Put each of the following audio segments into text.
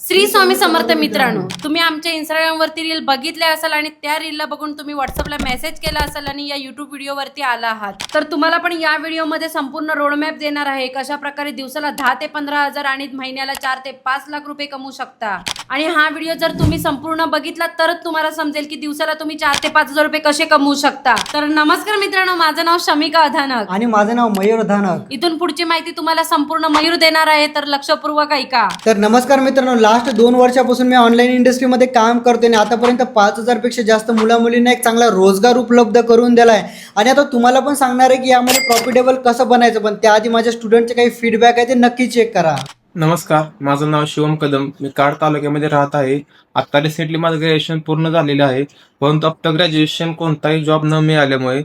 श्री स्वामी समर्थ मित्रांनो, तुम्ही आमच्या इंस्टाग्राम वरती रील बघितले असाल आणि त्या रीलला बघून तुम्ही व्हॉट्सअपला मेसेज केला असाल आणि या युट्यूब व्हिडिओवरती आला आहात, तर तुम्हाला पण या व्हिडिओमध्ये संपूर्ण रोडमॅप देणार आहे. कशा प्रकारे दिवसाला 10 ते 15,000 आणि महिन्याला 4 ते 5 लाख रुपये कमवू शकता. आणि हा व्हिडिओ जर तुम्ही संपूर्ण बघितला तरच तुम्हाला समजेल की दिवसाला तुम्ही 4 ते 5,000 रुपये कसे कमवू शकता. तर नमस्कार मित्रांनो, माझं नाव शमिका अधानक आणि माझं नाव मयूर धानक. इथून पुढची माहिती तुम्हाला संपूर्ण मयूर देणार आहे, तर लक्षपूर्वक ऐका. तर नमस्कार मित्रांनो, लास्ट 2 वर्षापासून मी ऑनलाईन इंडस्ट्रीमध्ये काम करतोय आणि आतापर्यंत 5,000 पेक्षा जास्त मुला-मुलींना एक चांगला रोजगार उपलब्ध करून दिलाय. आणि आता तुम्हाला पण सांगणार आहे की यामध्ये प्रॉफिटेबल कसं बनायचं, पण त्याआधी माझ्या स्टुडंटचे काही फीडबॅक आहे ते नक्की चेक करा. नमस्कार, माझं नाव शिवम कदम. मी कार्ड तालुक्यामध्ये राहत आहे. आता रिसेंटली माझं ग्रॅज्युएशन पूर्ण झालेलं आहे, परंतु आफ्टर ग्रॅज्युएशन कोणताही जॉब न मिळाल्यामुळे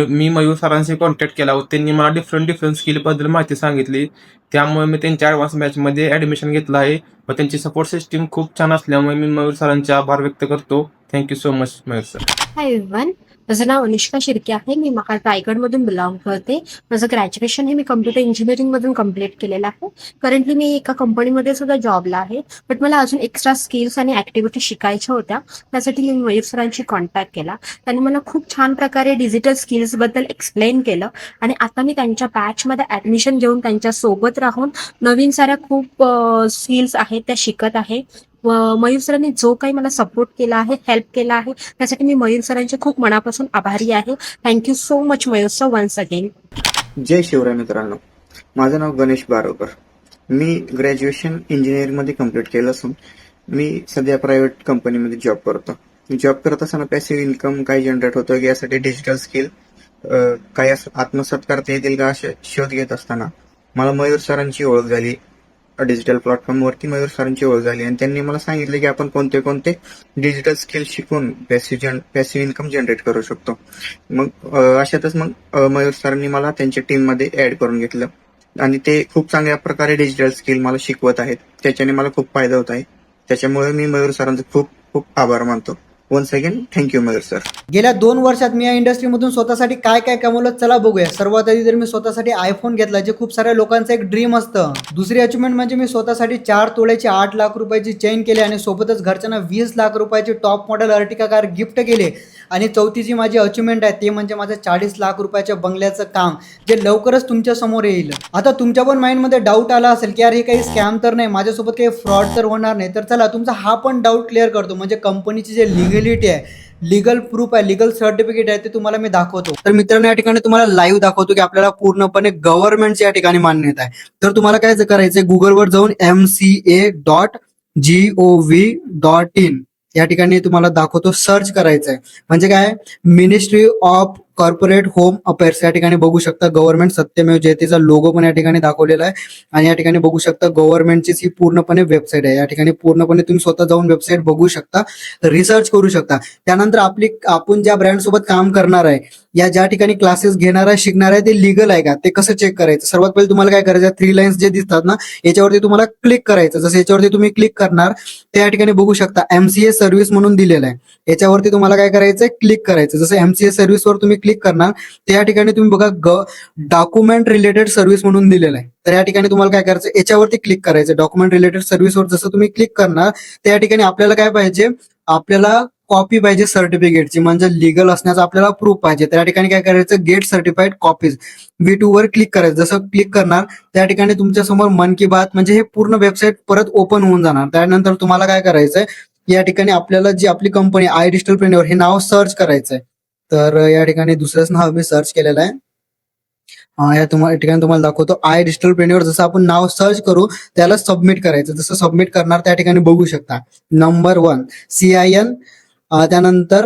मी मयूर सरांशी कॉन्टॅक्ट केला व त्यांनी मला डिफरंट स्किलबद्दल माहिती सांगितली. त्यामुळे मी त्यांच्या ॲडव्हान्स बॅचमध्ये ॲडमिशन घेतलं आहे व त्यांची सपोर्ट सिस्टीम खूप छान असल्यामुळे मी मयूर सरांचे आभार व्यक्त करतो. Thank you so much Mayur sir. Hi everyone, माझं नाव अनुष्का शिर्के आहे. मी महाड रायगडमधून बिलॉंग करते. माझं ग्रॅज्युएशन हे मी कम्प्युटर इंजिनिअरिंगमधून कम्प्लीट केलेलं आहे. करंटली मी एका कंपनीमध्ये सुद्धा जॉबला आहे, बट मला अजून एक्स्ट्रा स्किल्स आणि ॲक्टिव्हिटी शिकायच्या होत्या. त्यासाठी मी मयूर सरांशी कॉन्टॅक्ट केला. त्यांनी मला खूप छान प्रकारे डिजिटल स्किल्सबद्दल एक्सप्लेन केलं आणि आता मी त्यांच्या बॅचमध्ये ॲडमिशन घेऊन त्यांच्या सोबत राहून नवीन साऱ्या खूप स्किल्स आहेत त्या शिकत आहे. व मयूर सरांनी जो काही मला सपोर्ट केला आहे, हेल्प केला आहे, त्यासाठी मी मयूर सरांचे खूप मनापासून आभारी आहे. Thank you so much Mayur sir once again. जय शिवराय मित्रांनो, माझं नाव गणेश बारोकर. मी ग्रॅज्युएशन इंजिनिअरिंगमध्ये कम्प्लीट केलं असून मी सध्या प्रायव्हेट कंपनीमध्ये जॉब करतो. जॉब करत असताना पॅसिव्ह इन्कम काय जनरेट होतं यासाठी डिजिटल स्किल काय आत्मसात करता येतील का असे शोध घेत असताना मला मयूर सरांची ओळख झाली. डिजिटल प्लॅटफॉर्मवरती मयूर सरांची ओळख झाली आणि त्यांनी मला सांगितलं की आपण कोणते कोणते डिजिटल स्किल शिकून पॅसिव्ह इन्कम जनरेट करू शकतो. मग अशातच मयूर सरांनी मला त्यांच्या टीममध्ये ऍड करून घेतलं आणि ते खूप चांगल्या प्रकारे डिजिटल स्किल मला शिकवत आहेत. त्याच्याने मला खूप फायदा होत आहे. त्याच्यामुळे मी मयूर सरांचे खूप खूप आभार मानतो. Once again thank you Mayur sir. गेल्या 2 वर्षात मी या इंडस्ट्रीमधून स्वतःसाठी काय काय कमवलं चला बघूया. सर्वात आधी तर मी स्वतःसाठी आयफोन घेतला, जे खूप साऱ्या लोकांचं एक ड्रीम असतं. दुसरी अचिव्हमेंट म्हणजे मी स्वतःसाठी 4 तोळ्याची 8 लाख रुपयाची चेन केली आणि सोबतच घरच्यांना 20 लाख रुपयाची top model Ertiga car gift केले. आणि चौथी जी माझी अचिव्हमेंट आहे ते म्हणजे माझं 40 लाख रुपयाच्या बंगल्याचं काम, जे लवकरच तुमच्या समोर येईल. आता तुमच्या पण माइंडमध्ये डाऊट आला असेल की यार हे काही स्कॅम तर नाही, माझ्यासोबत काही फ्रॉड तर होणार नाही. तर चला तुमचा हा पण डाऊट क्लिअर करतो. म्हणजे कंपनीची जे लिगलिटी आहे, लीगल प्रूफ आहे, लीगल सर्टिफिकेट आहे, ते तुम्हाला मी दाखवतो. तर मित्रांनो, या ठिकाणी तुम्हाला लाईव्ह दाखवतो की आपल्याला पूर्णपणे गव्हर्नमेंटच्या या ठिकाणी मान्यता आहे. तर तुम्हाला काय करायचंय, गुगलवर जाऊन mca.gov.in या ठिकाणी तुम्हाला दाखवतो, सर्च करायचंय. म्हणजे काय, ministry of corporate home affairs या ठिकाणी बघू शकता. गव्हर्नमेंट सत्यमेव जयतेचा लोगो पण या ठिकाणी दाखवलेला आहे. आणि या ठिकाणी बघू शकता गव्हर्नमेंटचीच ही पूर्णपणे वेबसाईट आहे. या ठिकाणी पूर्णपणे तुम्ही स्वतः जाऊन वेबसाईट बघू शकता, रिसर्च करू शकता. त्यानंतर आपण ज्या ब्रँड सोबत काम करणार आहे, या ज्या ठिकाणी क्लासेस घेणार आहे, शिकणार आहे, ते लिगल आहे का ते कसं चेक करायचं. सर्वात पहिले तुम्हाला काय करायचं, 3 लाईन्स जे दिसतात ना, याच्यावरती तुम्हाला क्लिक करायचं. जसं याच्यावरती तुम्ही क्लिक करणार, त्या ठिकाणी बघू शकता MCA सर्व्हिस म्हणून दिलेलं आहे. याच्यावरती तुम्हाला काय करायचंय, क्लिक करायचं. जसं MCA सर्व्हिसवर तुम्ही क्लिक करणार, त्या ठिकाणी तुम्ही बघा डॉक्युमेंट रिलेटेड सर्व्हिस म्हणून दिलेलं आहे. तर या ठिकाणी तुम्हाला काय करायचं, याच्यावरती क्लिक करायचं. डॉक्युमेंट रिलेटेड सर्व्हिसवर जसं तुम्ही क्लिक करणार, त्या ठिकाणी आपल्याला काय पाहिजे, आपल्याला कॉपी पाहिजे सर्टिफिकेटची, म्हणजे लिगल असण्याचा आपल्याला प्रूफ पाहिजे. त्या ठिकाणी काय करायचं, गेट सर्टिफाईड कॉपीज V2 वर क्लिक करायचं. जसं क्लिक करणार, त्या ठिकाणी तुमच्या समोर मन की बात म्हणजे हे पूर्ण वेबसाईट परत ओपन होऊन जाणार. त्यानंतर तुम्हाला काय करायचंय, या ठिकाणी आपल्याला जी आपली कंपनी आय डिजिटलप्रेन्योर हे नाव सर्च करायचंय. तर या ठिकाणी दुसरंच नाव मी सर्च केलेलं आहे. या ठिकाणी तुम्हाला दाखवतो आय डिजिटलप्रेन्योर. जसं आपण नाव सर्च करू, त्याला सबमिट करायचं. जसं सबमिट करणार, त्या ठिकाणी बघू शकता नंबर 1 CIN, त्यानंतर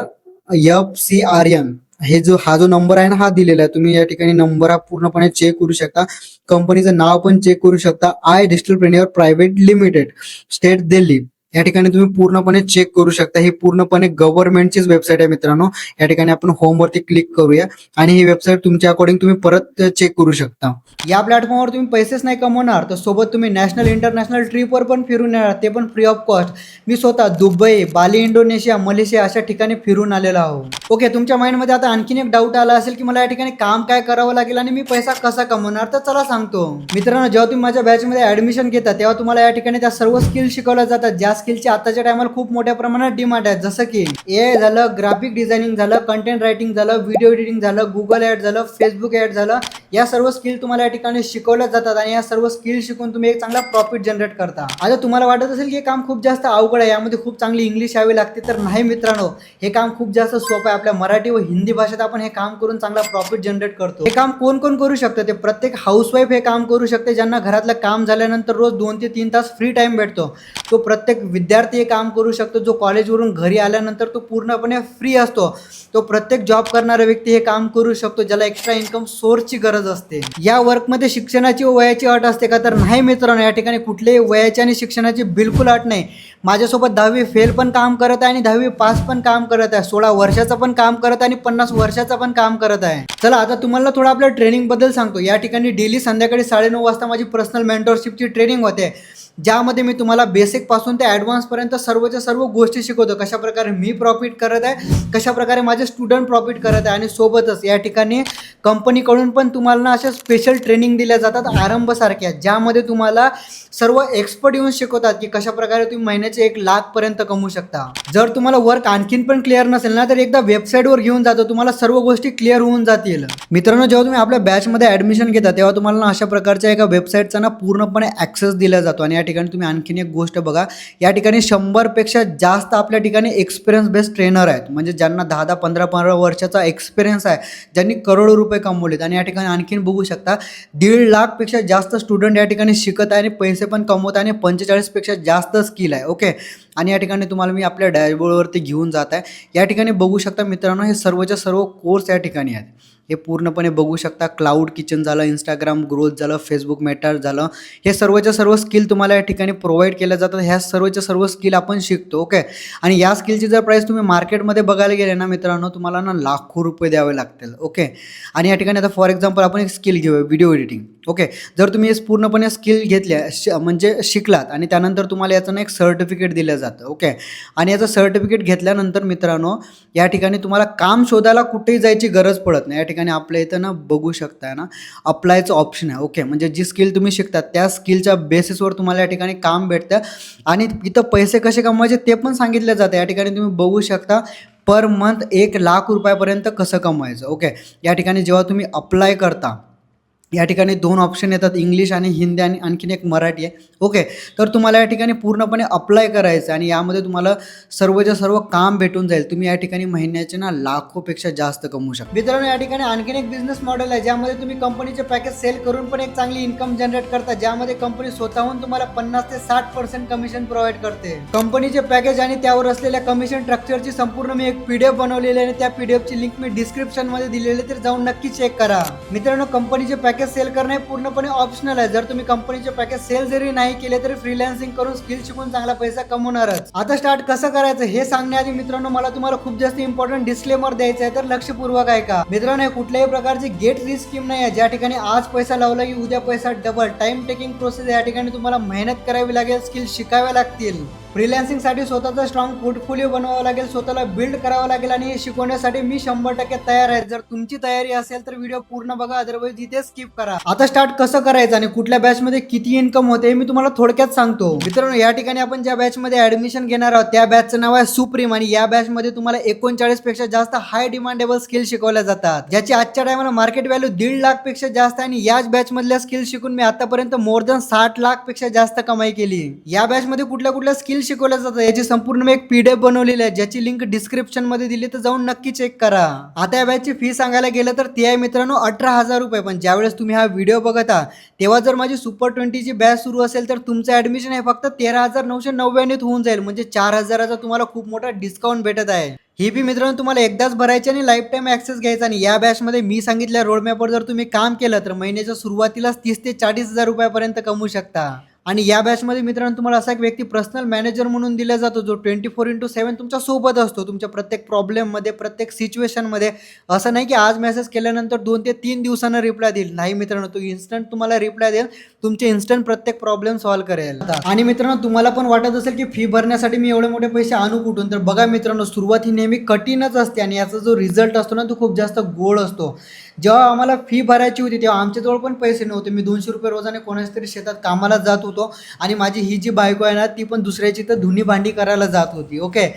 FCRN हे हा जो नंबर आहे ना, हा दिलेला आहे. तुम्ही या ठिकाणी नंबर हा पूर्णपणे चेक करू शकता. कंपनीचं नाव पण चेक करू शकता, I Digitalpreneur Private Limited, state Delhi. या ठिकाणी तुम्ही पूर्णपणे चेक करू शकता. ही पूर्णपणे गव्हर्नमेंटचीच वेबसाईट आहे मित्रांनो. या ठिकाणी आपण होमवरती क्लिक करूया आणि ही वेबसाईट तुमच्या अकॉर्डिंग तुम्ही परत चेक करू शकता. या प्लॅटफॉर्मवर तुम्ही पैसेच नाही कमवणार तर सोबत तुम्ही नॅशनल इंटरनॅशनल ट्रिपवर पण फिरून येणार, ते पण फ्री ऑफ कॉस्ट. मी स्वतः दुबई, बाली, इंडोनेशिया, मलेशिया अशा ठिकाणी फिरून आलेलो आहो. ओके, तुमच्या माइंडमध्ये आता आणखीन एक डाऊट आला असेल की मला या ठिकाणी काम काय करावं लागेल आणि मी पैसा कसा कमवणार, तर चला सांगतो. मित्रांनो, जेव्हा तुम्ही माझ्या बॅचमध्ये ऍडमिशन घेता तेव्हा तुम्हाला या ठिकाणी त्या सर्व स्किल शिकवल्या जातात ज्या स्किलची आताच्या टायमाला खूप मोठ्या प्रमाणात डिमांड आहे. जसं की AI झालं, ग्राफिक डिझायनिंग झालं, कंटेंट रायटिंग झालं, व्हिडिओ एडिटिंग झालं, गुगल ऍड झालं, फेसबुक ऍड झालं. या सर्व स्किल तुम्हाला या ठिकाणी शिकवल्या जातात आणि या सर्व स्किल शिकून तुम्ही एक चांगला प्रॉफिट जनरेट करता. आता तुम्हाला वाटत असेल की हे काम खूप जास्त अवघड आहे, यामध्ये खूप चांगली इंग्लिश यावी लागते, तर नाही मित्रांनो, हे काम खूप जास्त सोपं आहे. आपल्या मराठी व हिंदी भाषेत आपण हे काम करून चांगला प्रॉफिट जनरेट करतो. हे काम कोण कोण करू शकतं? ते प्रत्येक हाऊसवाईफ हे काम करू शकते, ज्यांना घरातलं काम झाल्यानंतर रोज 2 ते 3 तास फ्री टाइम भेटतो. तो प्रत्येक विद्यार्थी हे काम करू शकतो. जो कॉलेजवरून घरी आल्यानंतर तो पूर्णपणे फ्री असतो. तो प्रत्येक जॉब करणारा व्यक्ती हे काम करू शकतो, ज्याला एक्स्ट्रा इन्कम सोर्सची गरज असते. या वर्कमध्ये शिक्षणाची व वयाची अट असते का? तर नाही मित्रांनो, या ठिकाणी कुठल्याही वयाची आणि शिक्षणाची बिलकुल अट नाही. माझ्यासोबत 10वी फेल पण काम करत आहे आणि 10वी पास पण काम करत आहे, 16 वर्षाचं पण काम करत आहे आणि 50 वर्षाचं पण काम करत आहे. चला आता तुम्हाला थोडं आपल्या ट्रेनिंग बद्दल सांगतो. या ठिकाणी डेली संध्याकाळी 9:30 वाजता माझी पर्सनल मेंटरशिपची ट्रेनिंग होते, ज्यामध्ये मी तुम्हाला बेसिक पासून ते ॲडव्हान्स पर्यंत सर्वच्या सर्व गोष्टी शिकवतो. कशा प्रकारे मी प्रॉफिट करत आहे, कशा प्रकारे माझे स्टुडंट प्रॉफिट करत आहे. आणि सोबतच या ठिकाणी कंपनीकडून पण तुम्हाला ना अशा स्पेशल ट्रेनिंग दिल्या जातात आरंभसारख्या, ज्यामध्ये तुम्हाला सर्व एक्सपर्ट येऊन शिकवतात की कशा प्रकारे तुम्ही महिन्याचे 1 लाख पर्यंत कमवू शकता. जर तुम्हाला वर्क आणखीन पण क्लिअर नसेल ना, तर एकदा वेबसाईटवर घेऊन जातो, तुम्हाला सर्व गोष्टी क्लिअर होऊन जातील. मित्रांनो, जेव्हा तुम्ही आपल्या बॅचमध्ये ॲडमिशन घेता तेव्हा तुम्हाला ना अशा प्रकारच्या एका वेबसाईटचा ना पूर्णपणे ॲक्सेस दिला जातो. आणि या ठिकाणी तुम्ही आणखीन एक गोष्ट बघा, या ठिकाणी 100पेक्षा जास्त आपल्या ठिकाणी एक्सपिरियन्स बेस्ड ट्रेनर आहेत, म्हणजे ज्यांना 10-10, 15-15 वर्षाचा एक्सपिरियन्स आहे, ज्यांनी करोडो रुपये कमवलेत. आणि या ठिकाणी आणखीन बघू शकता 1.5 लाखपेक्षा जास्त स्टुडंट या ठिकाणी शिकत आहे आणि पैसे पण कमवत आहे आणि 45पेक्षा जास्त स्किल आहे. ओके, आणि या ठिकाणी तुम्हाला मी आपल्या डॅशबोर्डवरती घेऊन जात आहे. या ठिकाणी बघू शकता मित्रांनो, हे सर्वच्या सर्व कोर्स या ठिकाणी आहेत. हे पूर्णपणे बघू शकता. क्लाउड किचन झालं, इंस्टाग्राम ग्रोथ झालं, फेसबुक मेटा झालं, हे सर्वच्या सर्व स्किल तुम्हाला या ठिकाणी प्रोव्हाइड केल्या जातात. ह्या सर्वच्या सर्व स्किल आपण शिकतो. ओके, आणि या स्किलची जर प्राईस तुम्ही मार्केटमध्ये बघायला गेले ना मित्रांनो, तुम्हाला ना लाखो रुपये द्यावे लागतील. ओके, आणि या ठिकाणी आता फॉर एक्झाम्पल आपण एक स्किल घेऊया, व्हिडिओ एडिटिंग. ओके, जर तुम्ही पूर्णपणे स्किल घेतल्या म्हणजे शिकलात आणि त्यानंतर तुम्हाला याचं ना एक सर्टिफिकेट दिलं जातं. ओके, आणि याचं सर्टिफिकेट घेतल्यानंतर मित्रांनो, या ठिकाणी तुम्हाला काम शोधायला कुठेही जायची गरज पडत नाही. या ठिकाणी आपल्या इथं ना बघू शकताय ना अप्लायचं ऑप्शन आहे. ओके, म्हणजे जी स्किल तुम्ही शिकता त्या स्किलच्या बेसिसवर तुम्हाला या ठिकाणी काम भेटतं आणि इथं पैसे कसे कमवायचे ते पण सांगितलं जातं. या ठिकाणी तुम्ही बघू शकता पर मंथ 1 लाख रुपयापर्यंत कसं कमवायचं. ओके, या ठिकाणी जेव्हा तुम्ही अप्लाय करता या ठिकाणी 2 ऑप्शन येतात, इंग्लिश आणि हिंदी, आणि आणखीन एक मराठी आहे. ओके, तर तुम्हाला या ठिकाणी पूर्णपणे अप्लाय करायचं आणि यामध्ये तुम्हाला सर्वच्या सर्व काम भेटून जाईल. तुम्ही या ठिकाणी महिन्याचे ना लाखोपेक्षा जास्त कमवू शकता. मित्रांनो, या ठिकाणी आणखीन एक बिझनेस मॉडेल आहे, ज्यामध्ये तुम्ही कंपनीचे पॅकेज सेल करून पण एक चांगली इन्कम जनरेट करता, ज्यामध्ये कंपनी स्वतःहून तुम्हाला 50 ते 60% कमिशन प्रोव्हाइड करते. कंपनीचे पॅकेज आणि त्यावर असलेल्या कमिशन स्ट्रक्चरची संपूर्ण मी एक PDF बनवलेली आहे आणि त्या PDFची लिंक मी डिस्क्रिप्शनमध्ये दिलेली आहे, तर जाऊन नक्की चेक करा. मित्रांनो, कंपनीचे पॅकेज सेल करणे पूर्णपणे ऑप्शनल आहे. जर तुम्ही कंपनीचे पॅकेज सेल जरी नाही केले तरी फ्रीलान्सिंग करून स्किल शिकून चांगला पैसा कमवणारच. आता स्टार्ट कसं करायचं हे सांगण्याआधी मित्रांनो, मला तुम्हाला खूप जास्त इम्पॉर्टंट डिस्क्लेमर द्यायचं आहे, तर लक्षपूर्वक ऐका. मित्रांनो, हे कुठल्याही प्रकारची गेट रिस्क स्कीम नाही आहे, ज्या ठिकाणी आज पैसा लावला की उद्या पैसा डबल. Time taking process. या ठिकाणी तुम्हाला मेहनत करावी लागेल, स्किल शिकाव्या लागतील. फ्रीलान्सिंगसाठी स्वतःचा स्ट्रॉंग पोर्टफोलिओ बनवावा लागेल, स्वतःला बिल्ड करावं लागेल आणि हे शिकवण्यासाठी मी 100% तयार आहे. जर तुमची तयारी असेल तर व्हिडिओ पूर्ण बघा, अदरवाईज इथे स्किप करा. आता स्टार्ट कसं करायचं आणि कुठल्या बॅचमध्ये किती इन्कम होते हे मी तुम्हाला थोडक्यात सांगतो. मित्रांनो, या ठिकाणी आपण ज्या बॅचमध्ये ऍडमिशन घेणार आहोत त्या बॅचचं नाव आहे सुप्रीम आणि या बॅचमध्ये तुम्हाला 39पेक्षा जास्त हाय डिमांडेबल स्किल शिकवल्या जातात, ज्याची आजच्या टायमाला मार्केट व्हॅल्यू 1.5 लाखपेक्षा जास्त आहे. आणि याच बॅचमधल्या स्किल शिकून मी आतापर्यंत मोर दॅन 60 लाखपेक्षा जास्त कमाई केली. या बॅचमध्ये कुठल्या कुठल्या स्किल शिकवल्या जातात याची संपूर्ण मी एक PDF बनवलेली आहे, ज्याची लिंक डिस्क्रिप्शन मध्ये दिली, तर जाऊन नक्की चेक करा. आता या बॅचची फी सांगायला गेलं तर ती आहे मित्रांनो 18,000 रुपये. पण ज्यावेळेस तुम्ही हा व्हिडिओ बघता तेव्हा जर माझी सुपर 20ची बॅच सुरू असेल तर तुमचं ऍडमिशन हे फक्त 13,999 होऊन जाईल, म्हणजे 4,000चा तुम्हाला खूप मोठा डिस्काउंट भेटत आहे. ही बी मित्रांनो तुम्हाला एकदाच भरायची आणि लाईफ टाईम ऍक्सेस घ्यायचा. आणि या बॅचमध्ये मी सांगितल्या रोडमॅपवर जर तुम्ही काम केलं तर महिन्याच्या सुरुवातीलाच 30 ते 40,000 रुपयापर्यंत कमवू शकता. आणि या बॅचमध्ये मित्रांनो तुम्हाला असा एक व्यक्ती पर्सनल मॅनेजर म्हणून दिला जातो जो 24/7 तुमच्या सोबत असतो, तुमच्या प्रत्येक प्रॉब्लेममध्ये, प्रत्येक सिच्युएशनमध्ये. असं नाही की आज मेसेज केल्यानंतर 2 ते 3 दिवसानं रिप्लाय देईल, नाही मित्रांनो, तो इन्स्टंट तुम्हाला रिप्लाय देईल, तुमचे इन्स्टंट प्रत्येक प्रॉब्लेम सॉल्व्ह करेल. आणि मित्रांनो तुम्हाला पण वाटत असेल की फी भरण्यासाठी मी एवढे मोठे पैसे आणू कुठून, तर बघा मित्रांनो, सुरुवात ही नेहमी कठीणच असते आणि याचा जो रिझल्ट असतो ना तो खूप जास्त गोड असतो. जेव्हा आम्हाला फी भरायची होती तेव्हा आमच्याजवळ पण पैसे नव्हते. मी 200 रुपये रोजाने कोणाच्या तरी शेतात कामाला जात होतो आणि माझी ही जी बायको आहे ना ती पण दुसऱ्याची तर धुनी भांडी करायला जात होती. ओके.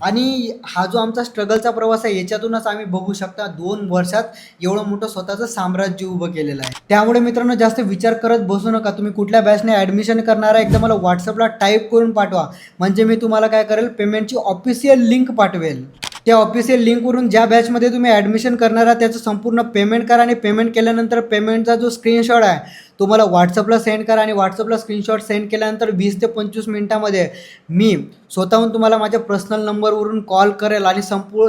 आणि हा जो आमचा स्ट्रगलचा प्रवास आहे याच्यातूनच आम्ही बघू शकता 2 वर्षात एवढं मोठं स्वतःचं साम्राज्य उभं केलेलं आहे. त्यामुळे मित्रांनो जास्त विचार करत बसू नका. तुम्ही कुठल्या बॅचने ॲडमिशन करणार आहे एकदा मला व्हॉट्सअपला टाईप करून पाठवा, म्हणजे मी तुम्हाला काय करेल, पेमेंटची ऑफिशियल लिंक पाठवेल. त्या ऑफिशियल लिंकवरून ज्या बॅचमध्ये तुम्ही ॲडमिशन करणार आहात त्याचं संपूर्ण पेमेंट करा आणि पेमेंट केल्यानंतर पेमेंटचा जो स्क्रीनशॉट आहे तो मला व्हॉट्सअपला सेंड करा आणि व्हॉट्सअपला स्क्रीनशॉट सेंड केल्यानंतर 20 ते 25 मिनिटामध्ये मी स्वतःहून तुम्हाला माझ्या पर्सनल नंबरवरून कॉल करेल आणि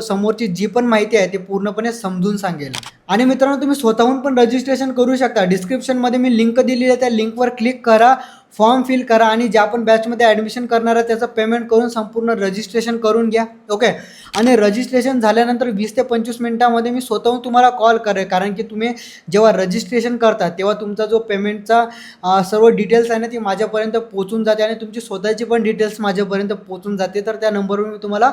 समोरची जी पण माहिती आहे ते पूर्णपणे समजून सांगेल. आणि मित्रांनो तुम्ही स्वतःहून पण रजिस्ट्रेशन करू शकता. डिस्क्रिप्शनमध्ये मी लिंक दिलेली आहे, त्या लिंकवर क्लिक करा, फॉर्म फिल करा आणि ज्या पण बॅचमध्ये ॲडमिशन करणार आहे त्याचं पेमेंट करून संपूर्ण रजिस्ट्रेशन करून घ्या. ओके. आणि रजिस्ट्रेशन झाल्यानंतर 20 ते 25 मिनिटामध्ये मी स्वतःहून तुम्हाला कॉल करेल, कारण की तुम्ही जेव्हा रजिस्ट्रेशन करता तेव्हा तुमचा जो पेमेंटचा सर्व डिटेल्स आहे ना ती माझ्यापर्यंत पोचून जाते आणि तुमची स्वतःची पण डिटेल्स माझ्यापर्यंत पोचून जाते. तर त्या नंबरवर मी तुम्हाला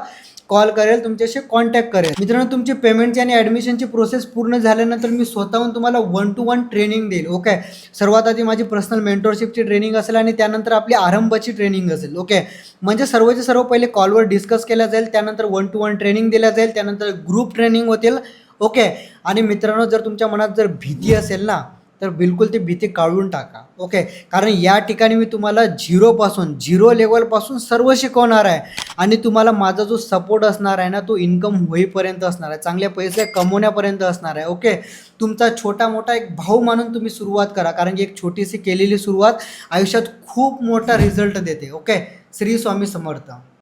कॉल करेल, तुमच्याशी कॉन्टॅक्ट करेल. मित्रांनो तुमची पेमेंटची आणि ॲडमिशनची प्रोसेस पूर्ण झाल्यानंतर मी स्वतःहून तुम्हाला 1 to 1 ट्रेनिंग देईल. ओके. सर्वात आधी माझी पर्सनल मेंटरशिपची ट्रेनिंग असेल आणि त्यानंतर आपली आरंभाची ट्रेनिंग असेल. ओके. म्हणजे सर्वचे सर्व पहिले कॉलवर डिस्कस केल्या जाईल, त्यानंतर 1 to 1 ट्रेनिंग दिल्या जाईल, त्यानंतर ग्रुप ट्रेनिंग होतील. ओके. आणि मित्रांनो जर तुमच्या मनात जर भीती असेल ना तर बिलकुल ती भीती काढून टाका. ओके. कारण या ठिकाणी मी तुम्हाला झिरो लेवलपासून सर्व शिकवणार आहे आणि तुम्हाला माझा जो सपोर्ट असणार आहे ना तो इन्कम होईपर्यंत असणार आहे, चांगले पैसे कमवण्यापर्यंत असणार आहे. ओके. तुमचा छोटा मोठा एक भाऊ मानून तुम्ही सुरुवात करा, कारण की एक छोटीशी केलेली सुरुवात आयुष्यात खूप मोठा रिझल्ट देते. ओके. श्री स्वामी समर्थ.